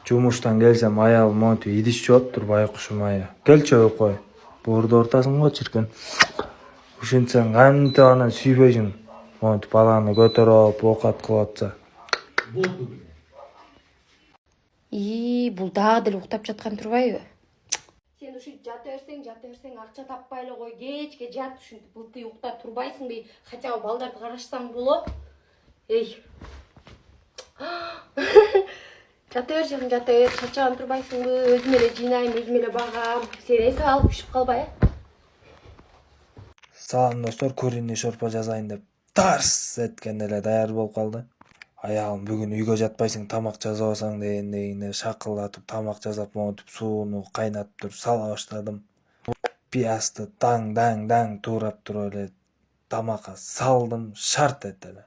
Жумуштан келсем аялым монтип идиш жооптур, байкушум ая. Келчи кой. Буурду ортосуң го чиркен. Ушинтсең кантип анан сүйбөйсүң. Монтип баланы көтөрүп алып оокат кылып атса. Бул дагы деле уктап жаткан турбайбы? Сен ушу жата берсең, акча таппай эле кой. Кечке жат, ушинтип былтый укта турбайсыңбы? Хотя бы балдарды карашсаң болот. Жата бер, чачаган турбайсыңбы? Өзүм эле жыйнайм, өзүм эле багам. Сен эс алып күшүп калбай, Салам достор, көрүнү шорпо жазайын деп тарс эткенде эле даяр болуп калды. Аялым бүгүн үйгө жатпайсың, тамак жасабасаң дегендегине шакылдатып тамак жасап монтип сууну кайнатып туруп сала баштадым. Пиязды даң туурап туруп эле тамакка салдым, шарт этти эле.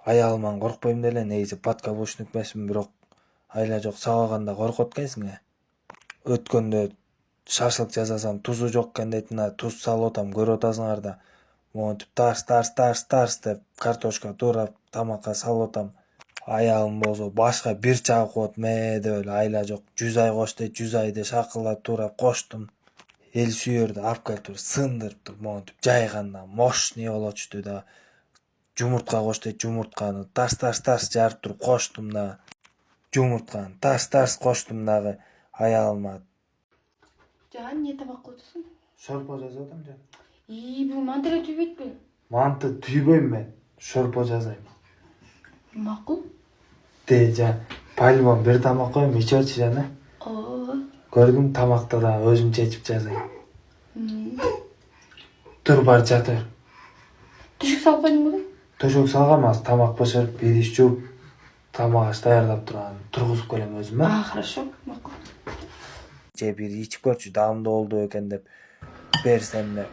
Аялыман коркпойм деле, негизи подкаблучник эмесмин, бирок айла жок сабаганда коркот экенсиң. Өткөндө шашлык жасасам тузу жок экен дейтин, туз салып атам, көрүп атасыңар да. Монтип тарс деп картошка туурап тамакка салып атам. Аялым болсо башка бир чагып коет, деп эле айла жок 100 ай кош дейт, 100 айды шакылдап туурап коштум. Эл сүйөрдү алып келип туруп сындырып туруп монтип жайганда мощный болочту да. Жумуртка кош дейт, жумуртканы тарс жарып туруп коштум да. Жумуртканы тарс коштум дагы. Аялыма Жан, не тамак кылып атасың? шорпо жасап атам жан. Бул манты эле түйбөйтпү? Манты түйбөйм мен, шорпо жасайм. Макул. Жан, по-любому бир тамак коем, ичерчи жана. Көрдүң, тамакты да өзүм чечип жасайм. Тур бар жата бер. Түшүк салып койдуң беле? Төшөк салгам, азыр тамак бышырып, идиш жууп, тамак аш даярдап турган, тургузуп келем өзүм. Хорошо, макул. Же бир ичип көрчү, даамдуу болду экен деп берсем де